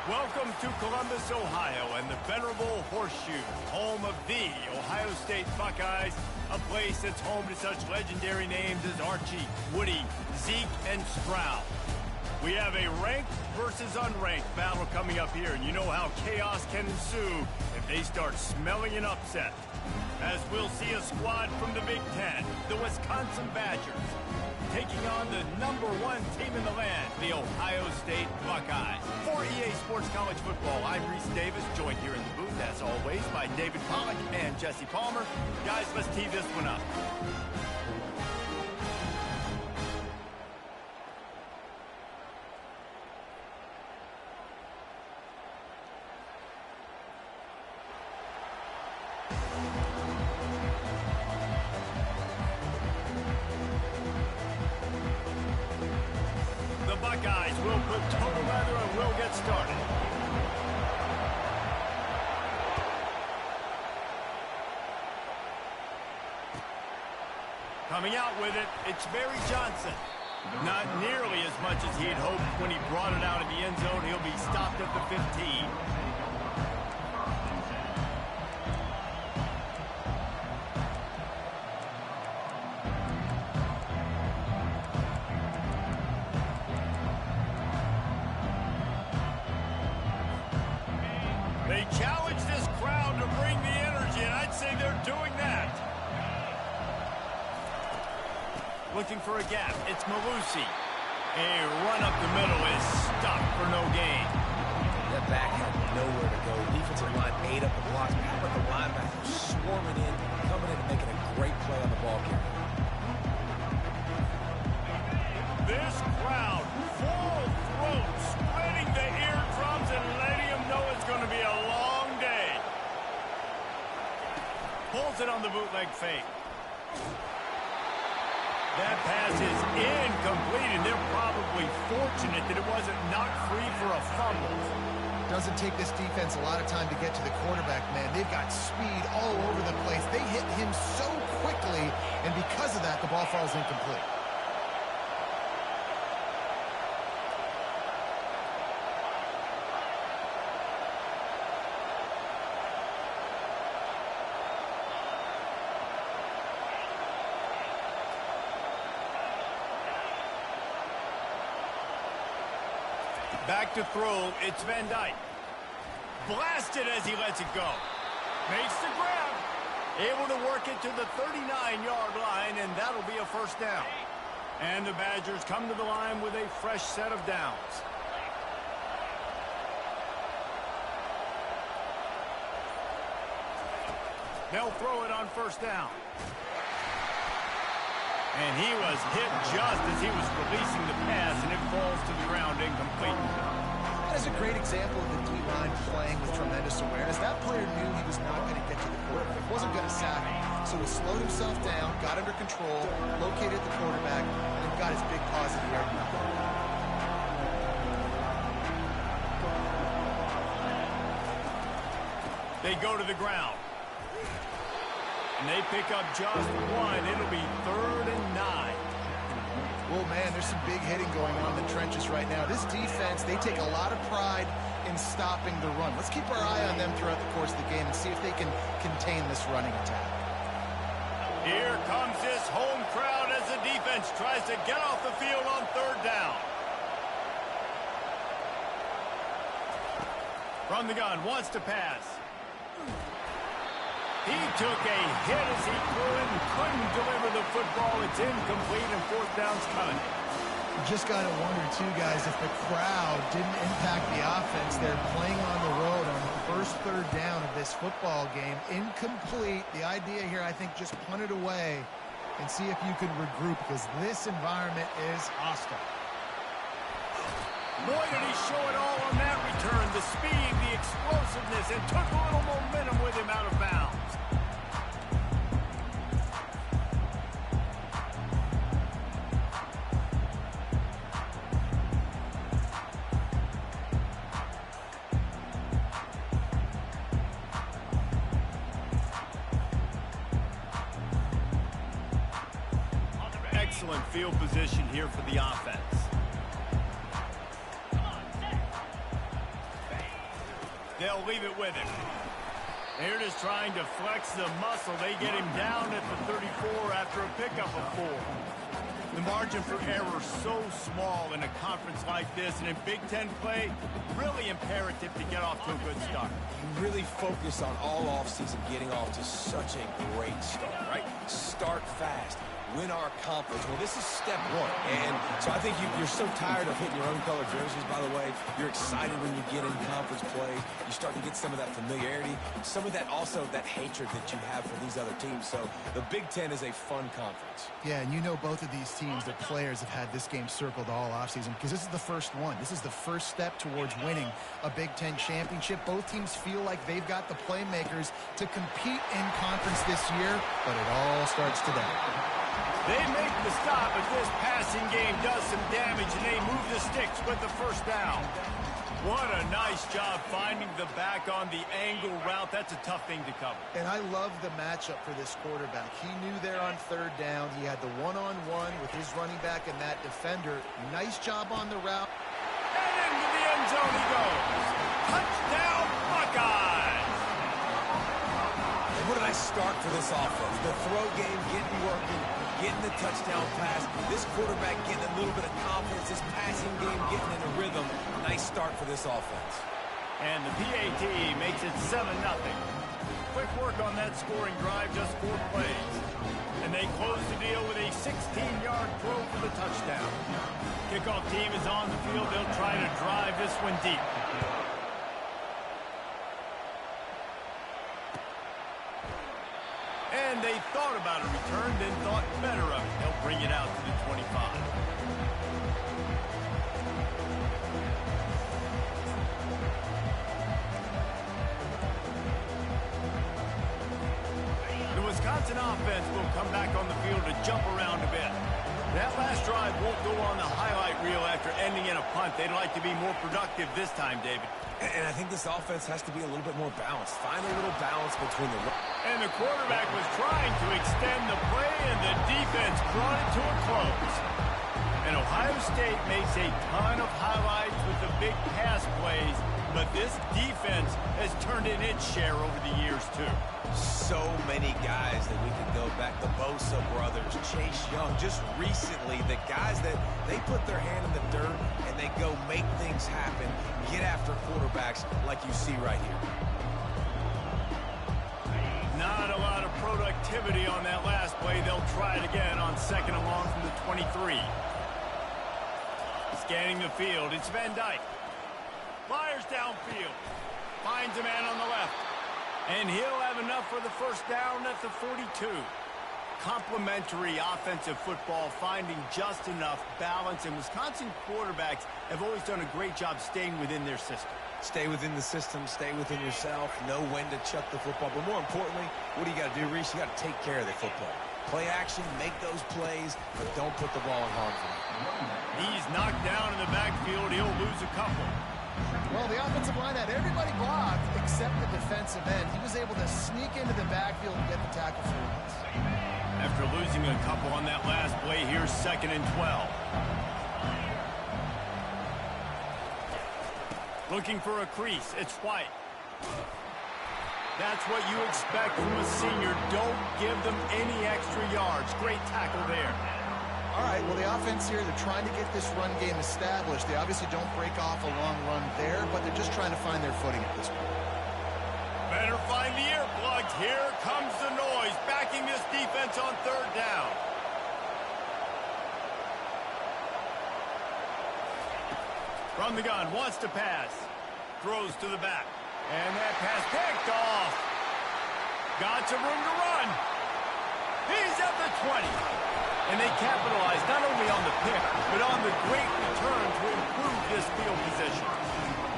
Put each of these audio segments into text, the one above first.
Welcome to Columbus, Ohio, and the venerable Horseshoe, home of the Ohio State Buckeyes, a place that's home to such legendary names as Archie, Woody, Zeke, and Stroud. We have a ranked versus unranked battle coming up here, and you know how chaos can ensue if they start smelling an upset. As we'll see a squad from the Big Ten, the Wisconsin Badgers, taking on the #1 team in the land, the Ohio State Buckeyes. For EA Sports College Football, I'm Reese Davis, joined here in the booth, as always, by David Pollack and Jesse Palmer. Guys, let's tee this one up. The Buckeyes will put total leather and will get started. Coming out with it, it's Barry Johnson. Not nearly as much as he had hoped when he brought it out of the end zone. He'll be stopped at the 15. They challenge this crowd to bring the energy, and I'd say they're doing that. Looking for a gap, it's Malusi. A run up the middle is stopped for no gain. That back had nowhere to go. Defensive line ate up the blocks. How about the linebackers swarming in, coming in and making a great play on the ball carrier? This crowd, full throat, spreading the eardrums and letting them know it's going to be a long day. Pulls it on the bootleg fake. That pass is incomplete, and they're probably fortunate that it wasn't knocked free for a fumble. Doesn't take this defense a lot of time to get to the quarterback, man. They've got speed all over the place. They hit him so quickly, and because of that, the ball falls incomplete. Back to throw, it's Van Dyke. Blasted as he lets it go. Makes the grab. Able to work it to the 39-yard line, and that'll be a first down. And the Badgers come to the line with a fresh set of downs. They'll throw it on first down. And he was hit just as he was releasing the pass, and it falls to the ground incomplete. That is a great example of the D-line playing with tremendous awareness. That player knew he was not going to get to the quarterback. He wasn't going to sack him. So he slowed himself down, got under control, located the quarterback, and got his big paws in the air. They go to the ground. And they pick up just one. It'll be 3rd and 9. Well, man, there's some big hitting going on in the trenches right now. This defense, they take a lot of pride in stopping the run. Let's keep our eye on them throughout the course of the game and see if they can contain this running attack. Here comes this home crowd as the defense tries to get off the field on 3rd down. From the gun, wants to pass. He took a hit as he threw it and couldn't deliver the football. It's incomplete, and 4th down's coming. You just got to wonder, too, guys, if the crowd didn't impact the offense. They're playing on the road on the first 3rd down of this football game. Incomplete. The idea here, I think, just punt it away and see if you can regroup, because this environment is hostile. Boy, did he show it all on that return. The speed, the explosiveness, and took a little momentum with him out of bounds. Excellent field position here for the offense. They'll leave it with him. They're just trying to flex the muscle. They get him down at the 34 after a pickup of 4. The margin for error so small in a conference like this, and in Big Ten play, really imperative to get off to a good start. Really focus on all offseason getting off to such a great start, right? Start fast. Win our conference. Well, this is step 1. And so I think you're so tired of hitting your own color jerseys, by the way. You're excited when you get in conference play. You start to get some of that familiarity, some of that also that hatred that you have for these other teams. So the Big Ten is a fun conference. Yeah, and you know both of these teams, their players have had this game circled all offseason because this is the first one. This is the first step towards winning a Big Ten championship. Both teams feel like they've got the playmakers to compete in conference this year, but it all starts today. They make the stop, but this passing game does some damage, and they move the sticks with the first down. What a nice job finding the back on the angle route. That's a tough thing to cover. And I love the matchup for this quarterback. He knew there on 3rd down. He had the one-on-one with his running back and that defender. Nice job on the route. And into the end zone he goes. Touchdown, Buckeyes! And what a nice start for this offense. The throw game getting working, getting the touchdown pass. This quarterback getting a little bit of confidence. This passing game getting in a rhythm. Nice start for this offense. And the PAT makes it 7-0. Quick work on that scoring drive, just 4 plays. And they close the deal with a 16-yard throw for the touchdown. Kickoff team is on the field. They'll try to drive this one deep. And they thought about a return, then thought better of it. They'll bring it out to the 25. The Wisconsin offense will come back on the field to jump around a bit. That last drive won't go on the highlight reel after ending in a punt. They'd like to be more productive this time, David. And I think this offense has to be a little bit more balanced. Find a little balance between the... And the quarterback was trying to extend the play, and the defense brought it to a close. And Ohio State makes a ton of highlights with the big pass plays, but this defense has turned in its share over the years, too. So many guys that we can go back. The Bosa brothers, Chase Young. Just recently, the guys that they put their hand in the dirt and they go make things happen, get after quarterbacks like you see right here. Not a lot of productivity on that last play. They'll try it again on 2nd and long from the 23. Scanning the field, it's Van Dyke. Fires downfield. Finds a man on the left. And he'll have enough for the first down at the 42. Complementary offensive football, finding just enough balance. And Wisconsin quarterbacks have always done a great job staying within their system. Stay within the system, stay within yourself, know when to chuck the football. But more importantly, what do you got to do, Reese? You got to take care of the football. Play action, make those plays, but don't put the ball in harm's way. He's knocked down in the backfield. He'll lose a couple. Well, the offensive line had everybody blocked except the defensive end. He was able to sneak into the backfield and get the tackle for once. After losing a couple on that last play, here's 2nd and 12. Looking for a crease. It's White. That's what you expect from a senior. Don't give them any extra yards. Great tackle there. All right, well, the offense here, they're trying to get this run game established. They obviously don't break off a long run there, but they're just trying to find their footing at this point. Better find the earplugs. Here comes the noise, backing this defense on 3rd down. From the gun, wants to pass. Throws to the back. And that pass picked off. Got some room to run. He's at the 20. And they capitalize not only on the pick, but on the great return to improve this field position.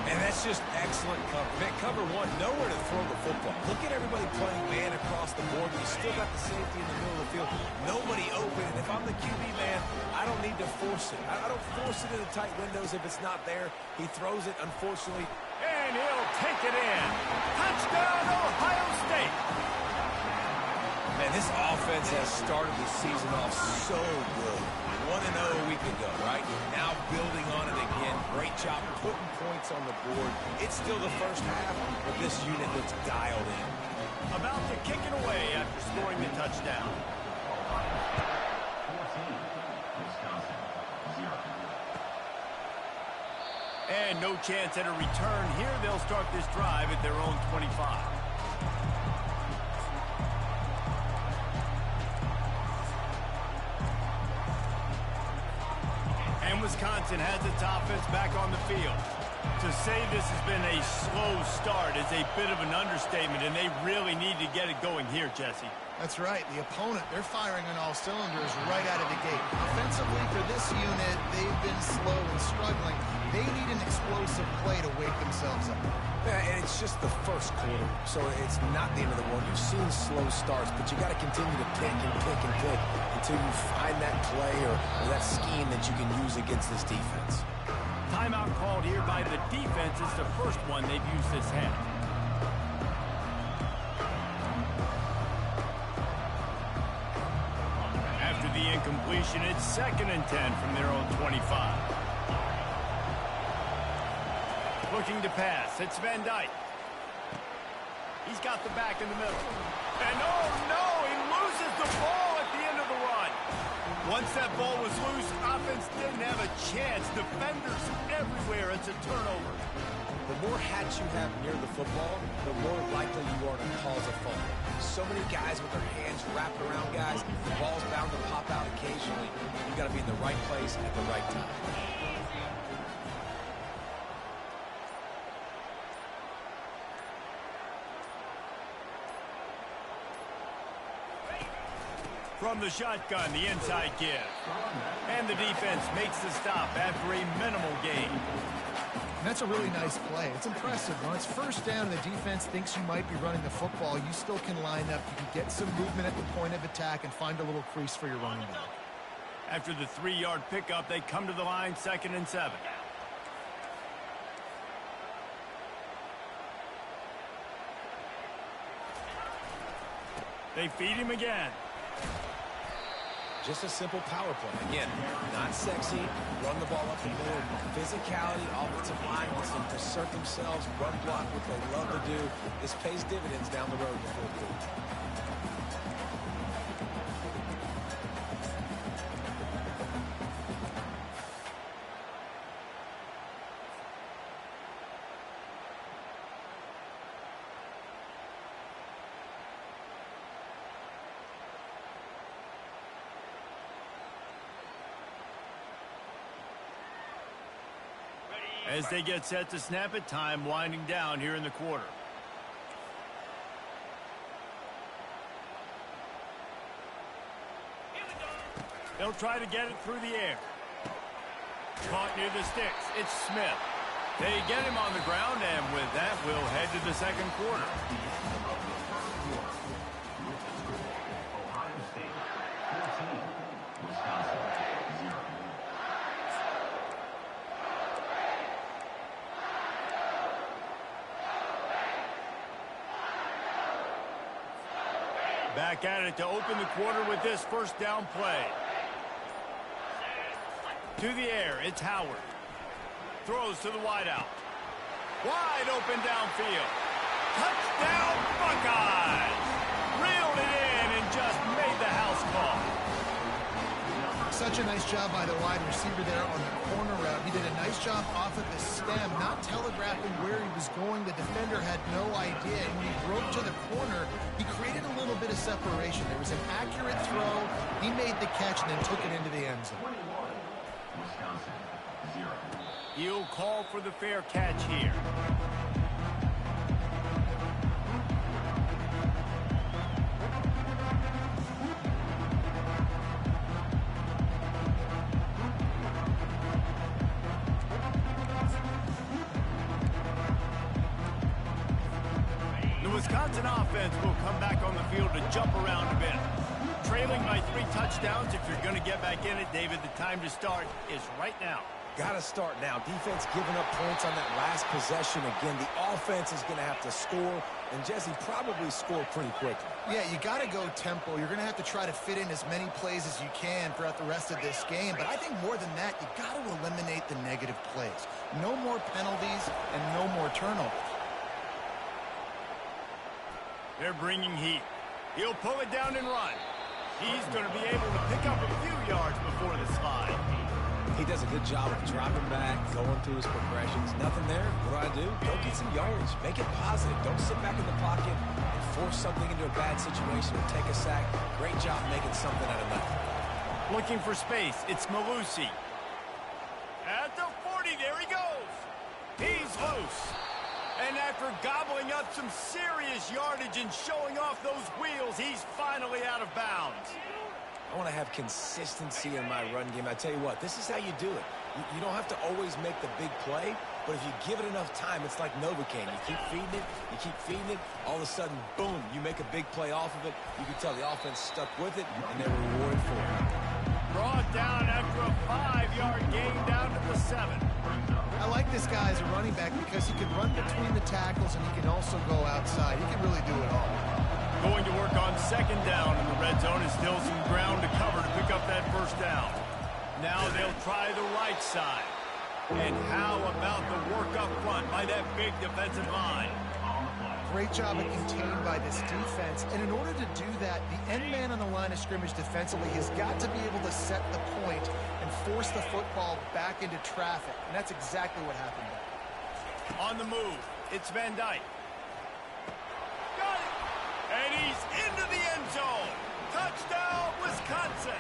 And that's just excellent cover. Man, cover one, nowhere to throw the football. Look at everybody playing man across the board. You still got the safety in the middle of the field. Nobody open. And if I'm the QB man, I don't need to force it. I don't force it into tight windows if it's not there. He throws it, unfortunately. And he'll take it in. Touchdown, Ohio State. Man, this offense has started the season off so good. 1-0 a week ago, right? Now building on it again. Great job putting points on the board. It's still the first half, but this unit looks dialed in. About to kick it away after scoring the touchdown. And no chance at a return here. They'll start this drive at their own 25. And Wisconsin has its offense back on the field. To say this has been a slow start is a bit of an understatement, and they really need to get it going here, Jesse. That's right. The opponent, they're firing on all cylinders right out of the gate. Offensively, for this unit, they've been slow and struggling. They need an explosive play to wake themselves up. Yeah, and it's just the first quarter, so it's not the end of the world. You've seen slow starts, but you got to continue to pick and pick and pick until you find that play or that scheme that you can use against this defense. Timeout called here by the defense. It's the first one they've used this half. After the incompletion, it's 2nd and 10 from their own 25. Looking to pass. It's Van Dyke. He's got the back in the middle. And oh no, he loses the ball at the end of the run. Once that ball was loose, offense didn't have a chance. Defenders everywhere. It's a turnover. The more hats you have near the football, the more likely you are to cause a fumble. So many guys with their hands wrapped around guys. The ball's bound to pop out occasionally. You got to be in the right place at the right time. From the shotgun, the inside give. And the defense makes the stop after a minimal gain. And that's a really nice play. It's impressive. When it's first down and the defense thinks you might be running the football, you still can line up. You can get some movement at the point of attack and find a little crease for your running back. After the 3-yard pickup, they come to the line, 2nd and 7. They feed him again. Just a simple power play. Again, not sexy. Run the ball up the board. Physicality, offensive line wants them to assert themselves, run block, what they love to do. This pays dividends down the road before quarter. As they get set to snap it, time winding down here in the quarter. They'll try to get it through the air. Caught near the sticks. It's Smith. They get him on the ground, and with that, we'll head to the second quarter. Back at it to open the quarter with this first down play. To the air, it's Howard. Throws to the wideout. Wide open downfield. Touchdown, Buckeyes! Reeled it in and just made the house call. Such a nice job by the wide receiver there on the corner route. He did a nice job off of the stem, not telegraphing where he was going. The defender had no idea. And when he broke to the corner, he created a little bit of separation. There was an accurate throw. He made the catch and then took it into the end zone. He'll call for the fair catch here. Wisconsin offense will come back on the field to jump around a bit. Trailing by 3 touchdowns. If you're going to get back in it, David, the time to start is right now. Got to start now. Defense giving up points on that last possession. Again, the offense is going to have to score, and Jesse probably score pretty quickly. Yeah, you got to go tempo. You're going to have to try to fit in as many plays as you can throughout the rest of this game. But I think more than that, you got to eliminate the negative plays. No more penalties and no more turnovers. They're bringing heat. He'll pull it down and run. He's going to be able to pick up a few yards before the slide. He does a good job of dropping back, going through his progressions. Nothing there. What do? Go get some yardage. Make it positive. Don't sit back in the pocket and force something into a bad situation or take a sack. Great job making something out of nothing. Looking for space. It's Malusi. At the 40, there he goes. He's loose. And after gobbling up some serious yardage and showing off those wheels, he's finally out of bounds. I want to have consistency in my run game. I tell you what, this is how you do it. You don't have to always make the big play, but if you give it enough time, it's like Novocaine. You keep feeding it, all of a sudden, boom, you make a big play off of it. You can tell the offense stuck with it, and they're rewarded for it. Brought down after a 5-yard gain down to the 7. I like this guy as a running back because he can run between the tackles and he can also go outside. He can really do it all. Going to work on second down in the red zone is still some ground to cover to pick up that first down. Now they'll try the right side. And how about the work up front by that big defensive line? Great job of contained by this defense. And in order to do that, the end man on the line of scrimmage defensively has got to be able to set the point and force the football back into traffic. And that's exactly what happened there. On the move, it's Van Dyke. Got it! And he's into the end zone. Touchdown, Wisconsin.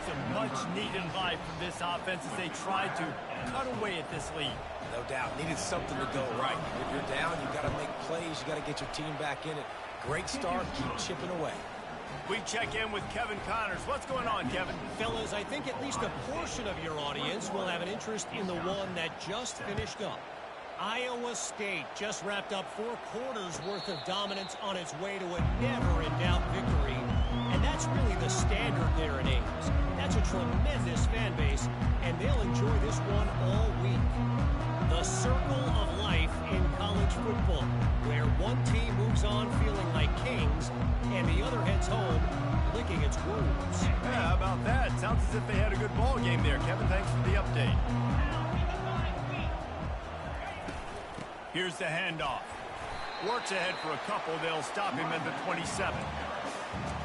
Some much-needed life from this offense as they tried to cut away at this lead. No doubt. Needed something to go right. If you're down, you got to make plays. You got to get your team back in it. Great start. Keep chipping away. We check in with Kevin Connors. What's going on, Kevin? Fellas, I think at least a portion of your audience will have an interest in the one that just finished up. Iowa State just wrapped up 4 quarters worth of dominance on its way to a never-in-doubt victory. And that's really the standard there at Ames. That's a tremendous fan base, and they'll enjoy this one all week. The circle of life in college football, where one team moves on feeling like kings, and the other heads home licking its wounds. Yeah, how about that? Sounds as if they had a good ball game there, Kevin. Thanks for the update. Here's the handoff. Works ahead for a couple. They'll stop him at the 27.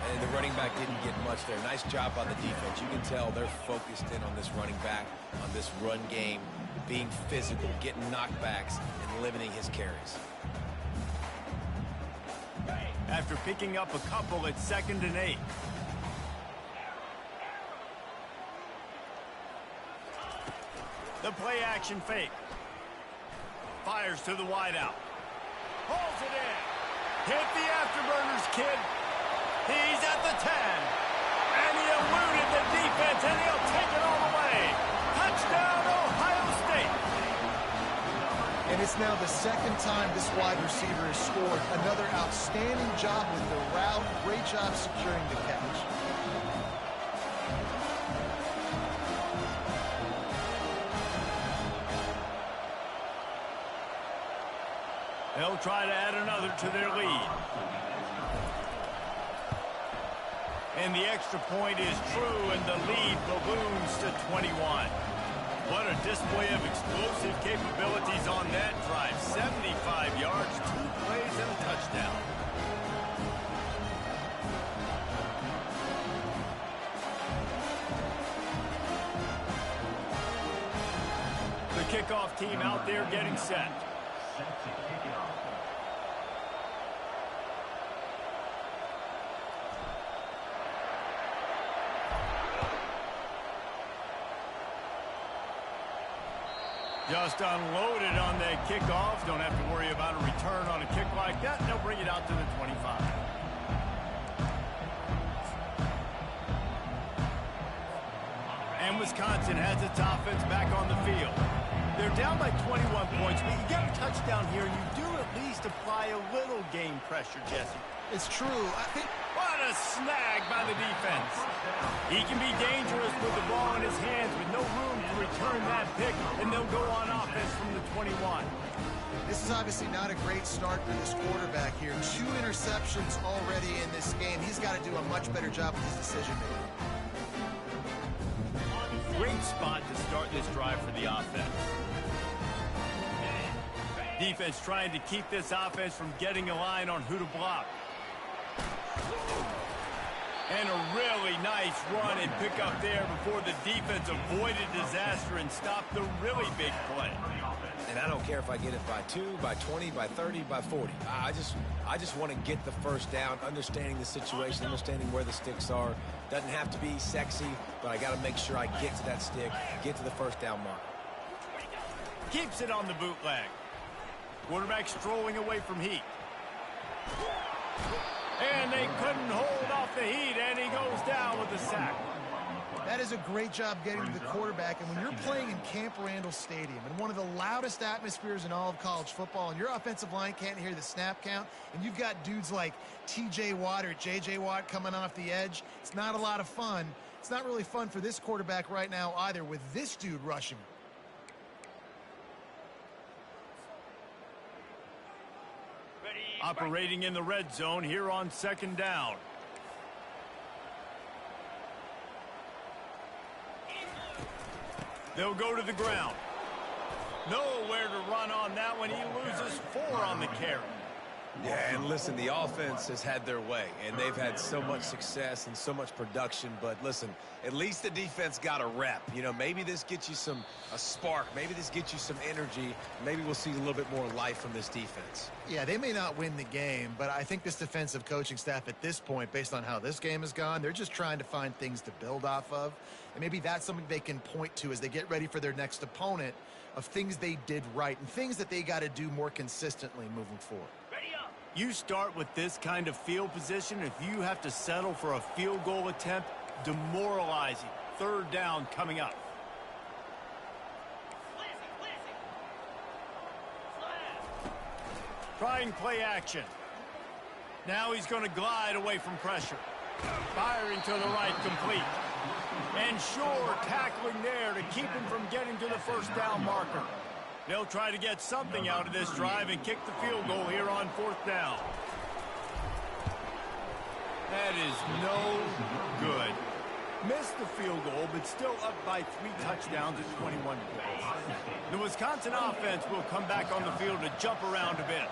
And the running back didn't get much there. Nice job on the defense. You can tell they're focused in on this running back, on this run game, being physical, getting knockbacks, and limiting his carries. After picking up a couple, it's 2nd and 8. The play action fake. Fires to the wideout. Pulls it in. Hit the afterburners, kid. He's at the 10. And he eluded the defense, and he'll take it all the way. Touchdown, Ohio State. And it's now the 2nd time this wide receiver has scored. Another outstanding job with the route. Great job securing the catch. They'll try to add another to their lead. And the extra point is true, and the lead balloons to 21. What a display of explosive capabilities on that drive. 75 yards, 2 plays, and a touchdown. The kickoff team out there getting set. Just unloaded on that kickoff. Don't have to worry about a return on a kick like that. They'll bring it out to the 25. And Wisconsin has its offense back on the field. They're down by 21 points, but you get a touchdown here, and you do at least apply a little game pressure, Jesse. It's true. I think what a snag by the defense. He can be dangerous with the ball in his hands with no room to return that pick, and they'll go on offense from the 21. This is obviously not a great start for this quarterback here. 2 interceptions already in this game. He's got to do a much better job with his decision-making. Great spot to start this drive for the offense. Defense trying to keep this offense from getting a line on who to block. And a really nice run and pick up there before the defense avoided disaster and stopped the really big play. And I don't care if I get it by 2, by 20, by 30, by 40. I just want to get the first down, understanding the situation, understanding where the sticks are. Doesn't have to be sexy, but I got to make sure I get to that stick, get to the first down mark. Keeps it on the bootleg. Quarterback strolling away from heat. And they couldn't hold off the heat, and he goes down with the sack. That is a great job getting to the quarterback, and when you're playing in Camp Randall Stadium, in one of the loudest atmospheres in all of college football, and your offensive line can't hear the snap count, and you've got dudes like T.J. Watt or J.J. Watt coming off the edge, it's not a lot of fun. It's not really fun for this quarterback right now either, with this dude rushing. Operating in the red zone here on 2nd down. They'll go to the ground. Nowhere to run on that one. He loses 4 on the carry. Yeah, and listen, the offense has had their way, and they've had so much success and so much production. But listen, at least the defense got a rep. You know, maybe this gets you a spark. Maybe this gets you some energy. Maybe we'll see a little bit more life from this defense. Yeah, they may not win the game, but I think this defensive coaching staff at this point, based on how this game has gone, they're just trying to find things to build off of. And maybe that's something they can point to as they get ready for their next opponent, of things they did right and things that they got to do more consistently moving forward. You start with this kind of field position. If you have to settle for a field goal attempt, demoralizing. 3rd down coming up. Trying play action. Now he's going to glide away from pressure. Firing to the right, complete. And sure, tackling there to keep him from getting to the 1st down marker. They'll try to get something out of this drive and kick the field goal here on 4th down. That is no good. Missed the field goal, but still up by 3 touchdowns at 21 points. The Wisconsin offense will come back on the field to jump around a bit.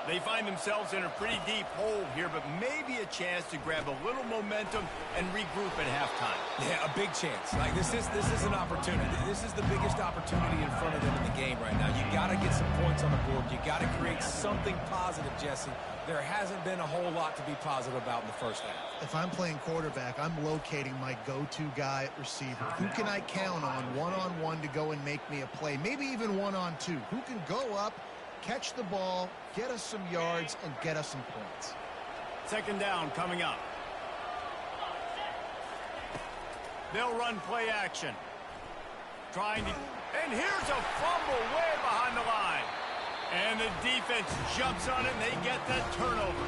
They find themselves in a pretty deep hole here, but maybe a chance to grab a little momentum and regroup at halftime. Yeah, a big chance. Like this is an opportunity. This is the biggest opportunity in front of them in the game right now. You got to get some points on the board. You got to create something positive, Jesse. There hasn't been a whole lot to be positive about in the 1st half. If I'm playing quarterback, I'm locating my go-to guy at receiver. Who can I count on one-on-one to go and make me a play? Maybe even 1-on-2. Who can go up, catch the ball, get us some yards, and get us some points. 2nd down coming up. They'll run play action. Trying to... And here's a fumble way behind the line. And the defense jumps on it, and they get that turnover.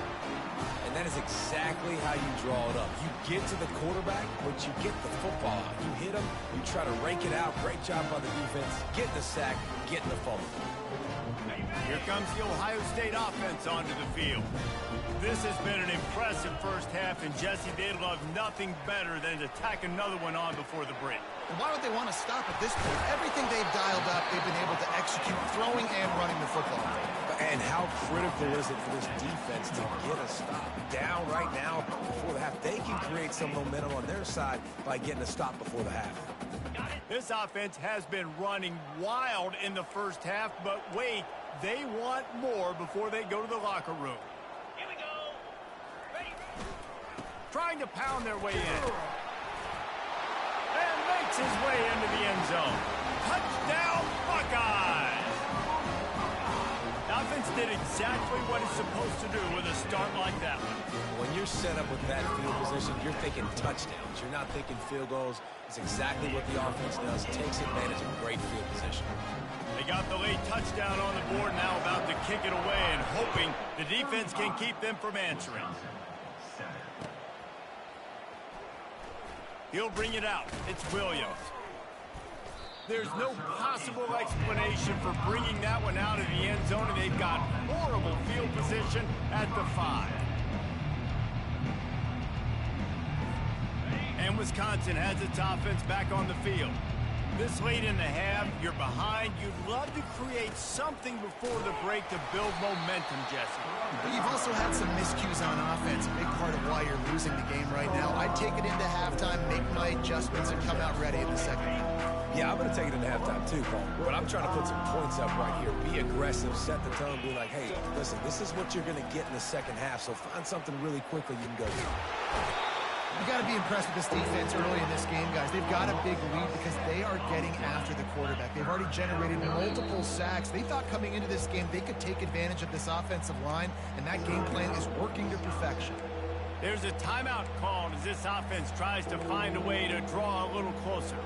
And that is exactly how you draw it up. You get to the quarterback, but you get the football out. You hit him, you try to rake it out. Great job by the defense. Get the sack, get the fumble. Here comes the Ohio State offense onto the field. This has been an impressive 1st half, and Jesse, they'd love nothing better than to tack another one on before the break. And why would they want to stop at this point? Everything they've dialed up, they've been able to execute throwing and running the football. And how critical is it for this defense to get a stop? Down right now before the half. They can create some momentum on their side by getting a stop before the half. This offense has been running wild in the 1st half, but wait, they want more before they go to the locker room. Here we go. Ready. Trying to pound their way in. And makes his way into the end zone. Touchdown, Buckeyes! The offense did exactly what it's supposed to do with a start like that one. When you're set up with that field position, you're thinking touchdowns. You're not thinking field goals. It's exactly what the offense does. Takes advantage of great field position. They got the late touchdown on the board, now about to kick it away and hoping the defense can keep them from answering. He'll bring it out. It's Williams. There's no possible explanation for bringing that one out of the end zone, and they've got horrible field position at the 5. And Wisconsin has its offense back on the field. This late in the half, you're behind. You'd love to create something before the break to build momentum, Jesse. But you've also had some miscues on offense, a big part of why you're losing the game right now. I'd take it into halftime, make my adjustments, and come out ready in the second half. Yeah, I'm going to take it into halftime too, Paul. But I'm trying to put some points up right here. Be aggressive, set the tone, be like, hey, listen, this is what you're going to get in the second half, so find something really quickly you can go to. You got to be impressed with this defense early in this game, guys. They've got a big lead because they are getting after the quarterback. They've already generated multiple sacks. They thought coming into this game they could take advantage of this offensive line, and that game plan is working to perfection. There's a timeout called as this offense tries to find a way to draw a little closer.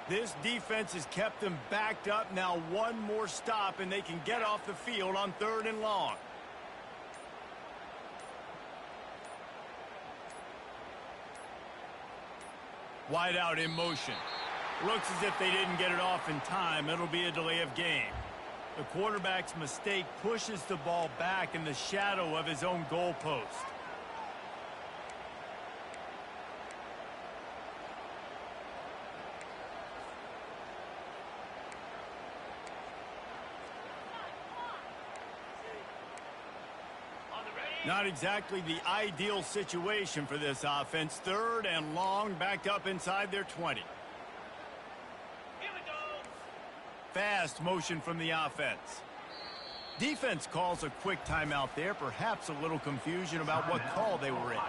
This defense has kept them backed up. Now one more stop, and they can get off the field on 3rd and long. Wide out in motion. Looks as if they didn't get it off in time. It'll be a delay of game. The quarterback's mistake pushes the ball back in the shadow of his own goalpost. Not exactly the ideal situation for this offense. 3rd and long, backed up inside their 20. Here we go. Fast motion from the offense. Defense calls a quick timeout there. Perhaps a little confusion about what call they were in.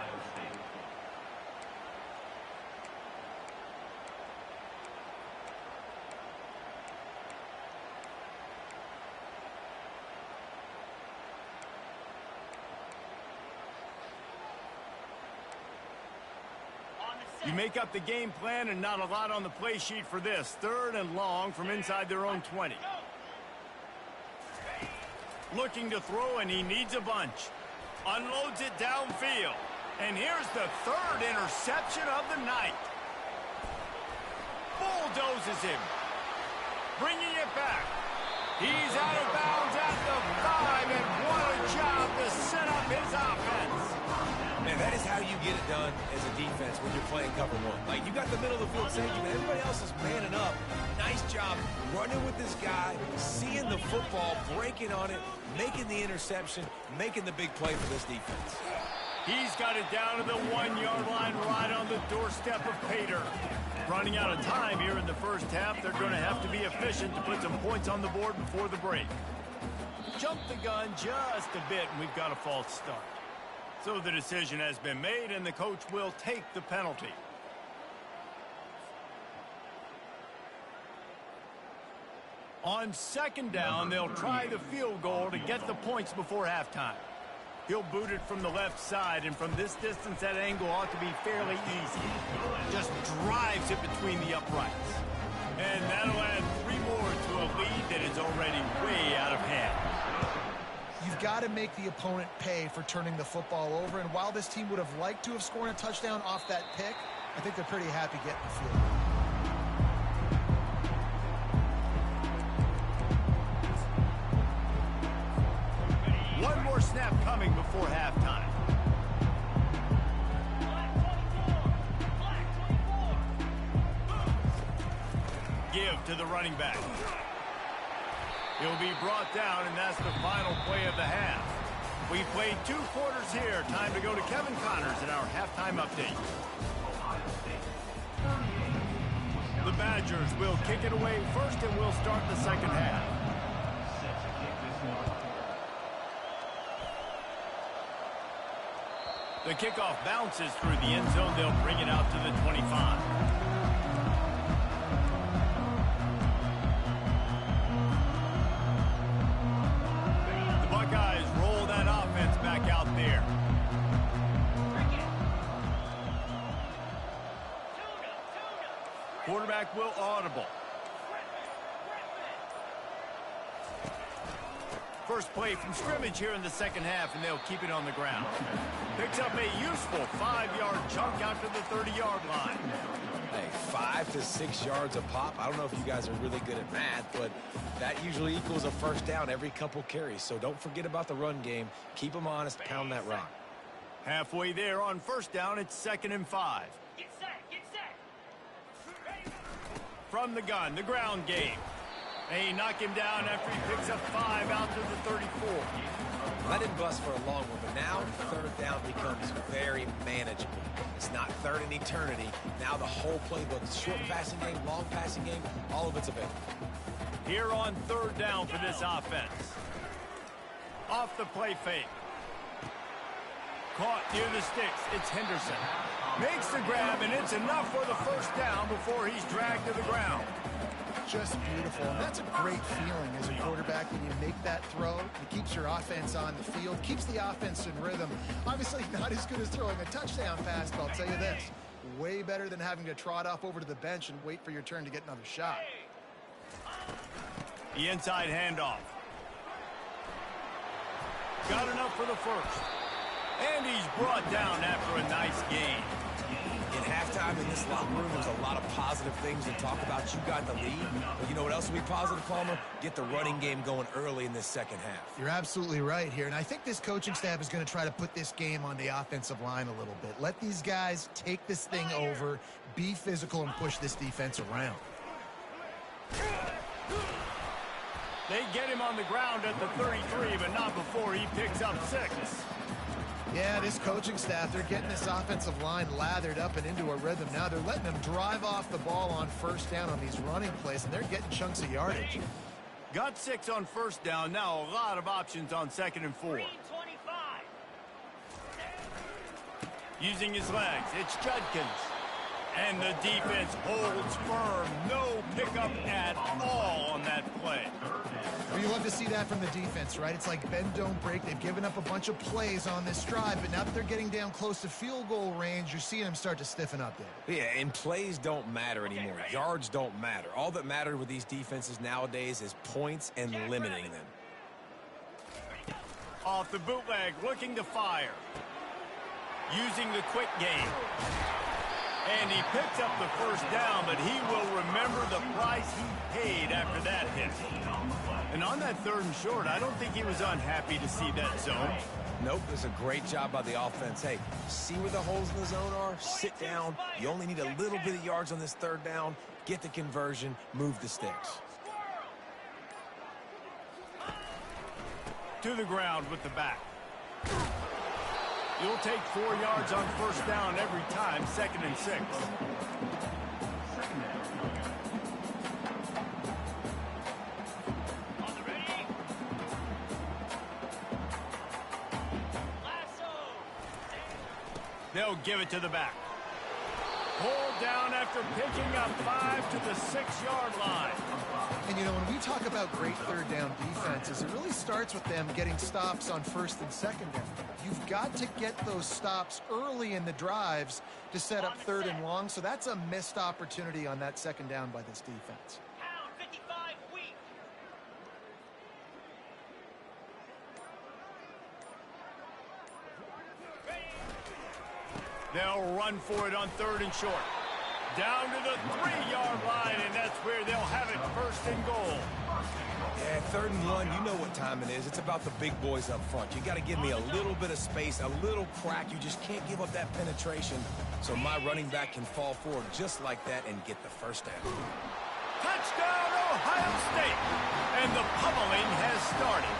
You make up the game plan and not a lot on the play sheet for this. 3rd and long from inside their own 20. Looking to throw, and he needs a bunch. Unloads it downfield. And here's the 3rd interception of the night. Bulldozes him. Bringing it back. He's out of bounds at the 5, and what a job to set up his offense. Man, that is how you get it done as a defense when you're playing cover 1. Like, you got the middle of the field safety, but everybody else is manning up. Nice job running with this guy, seeing the football, breaking on it, making the interception, making the big play for this defense. He's got it down to the 1-yard line right on the doorstep of Pater. Running out of time here in the first half. They're going to have to be efficient to put some points on the board before the break. Jump the gun just a bit, and we've got a false start. So the decision has been made, and the coach will take the penalty. On 2nd down, they'll try the field goal to get the points before halftime. He'll boot it from the left side, and from this distance, that angle ought to be fairly easy. Just drives it between the uprights. And that'll add 3 more to a lead that is already way out of hand. You've got to make the opponent pay for turning the football over, and while this team would have liked to have scored a touchdown off that pick, I think they're pretty happy getting the field goal. One more snap coming before halftime. Give to the running back. He'll be brought down, and that's the final play of the half. We've played 2 quarters here. Time to go to Kevin Connors in our halftime update. The Badgers will kick it away first, and we'll start the second half. The kickoff bounces through the end zone. They'll bring it out to the 25. The Buckeyes roll that offense back out there. Quarterback will audible. first play from scrimmage here in the second half, and they'll keep it on the ground. Picks up a useful 5-yard chunk out to the 30-yard line. Hey, 5 to 6 yards a pop. I don't know if you guys are really good at math, but that usually equals a first down every couple carries. So don't forget about the run game. Keep them honest. Pound that rock. Halfway there on first down, it's 2nd and 5. Get set. From the gun, the ground game. They knock him down after he picks up 5 out to the 34. That didn't bust for a long one, but now third down becomes very manageable. It's not third in eternity. Now the whole playbook, short passing game, long passing game, all of it's available. Here on third down for this offense. Off the play fake. Caught near the sticks. It's Henderson. Makes the grab, and it's enough for the first down before he's dragged to the ground. Just beautiful. And that's a great feeling as a quarterback when you make that throw. It keeps your offense on the field, keeps the offense in rhythm. Obviously not as good as throwing a touchdown pass, but I'll tell you this, way better than having to trot off over to the bench and wait for your turn to get another shot. The inside handoff. Got enough for the first. And he's brought down after a nice gain. In halftime in this locker room, there's a lot of positive things to talk about. You got the lead. But you know what else will be positive, Palmer? Get the running game going early in this second half. You're absolutely right here. And I think this coaching staff is going to try to put this game on the offensive line a little bit. Let these guys take this thing over, be physical, and push this defense around. They get him on the ground at the 33, but not before he picks up 6. Yeah, this coaching staff, they're getting this offensive line lathered up and into a rhythm. Now they're letting them drive off the ball on first down on these running plays, and they're getting chunks of yardage. Got 6 on first down. Now a lot of options on 2nd and 4. 25. Using his legs, it's Judkins. And the defense holds firm. No pickup at all on that play. Well, you love to see that from the defense, right? It's like bend, don't break. They've given up a bunch of plays on this drive, but now that they're getting down close to field goal range, you're seeing them start to stiffen up there. Yeah, and plays don't matter anymore. Yards don't matter. All that mattered with these defenses nowadays is points and limiting them. Off the bootleg, looking to fire. Using the quick game. And he picks up the first down, but he will remember the price he paid after that hit. And on that 3rd and short, I don't think he was unhappy to see that zone. Nope, it's a great job by the offense. Hey, see where the holes in the zone are? Sit down. You only need a little bit of yards on this 3rd down. Get the conversion. Move the sticks. To the ground with the back. You'll take 4 yards on first down every time, 2nd and 6. They'll give it to the back. Pulled down after picking up 5 to the 6-yard line. And, you know, when we talk about great 3rd down defenses, it really starts with them getting stops on 1st and 2nd down. You've got to get those stops early in the drives to set up 3rd and long, so that's a missed opportunity on that 2nd down by this defense. Pound 55 weak. They'll run for it on 3rd and short. Down to the 3-yard line, and that's where they'll have it, 1st and goal. Yeah, 3rd and 1, you know what time it is. It's about the big boys up front. You got to give me a little bit of space, a little crack. You just can't give up that penetration so my running back can fall forward just like that and get the first down. Touchdown, Ohio State! And the pummeling has started.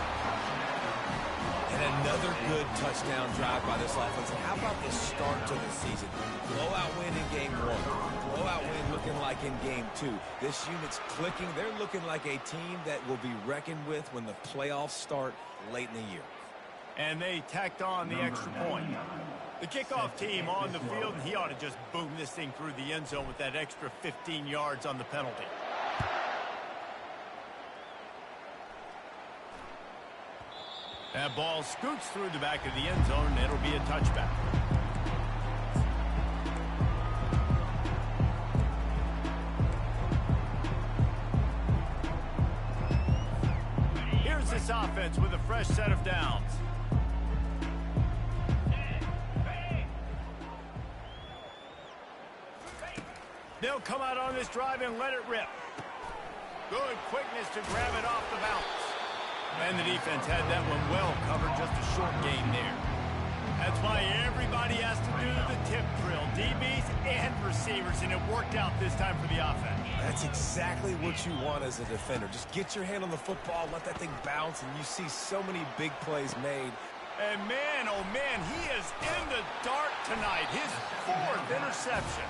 And another good touchdown drive by this offense. And how about the start to the season? Blowout win in game 1. Blowout win looking like in game 2. This unit's clicking. They're looking like a team that will be reckoned with when the playoffs start late in the year. And they tacked on the extra point. The kickoff team on the field, and he ought to just boom this thing through the end zone with that extra 15 yards on the penalty. That ball scoots through the back of the end zone, and it'll be a touchback. Here's this offense offense with a fresh set of downs. They'll come out on this drive and let it rip. Good quickness to grab it off the bounce. And the defense had that one well covered, just a short gain there. That's why everybody has to do the tip drill, DBs and receivers, and it worked out this time for the offense. That's exactly what you want as a defender. Just get your hand on the football, let that thing bounce, and you see so many big plays made. And man, oh man, he is in the dark tonight. His 4th interception.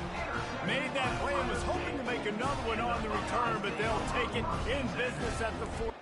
Made that play and was hoping to make another one on the return, but they'll take it in business at the 4th.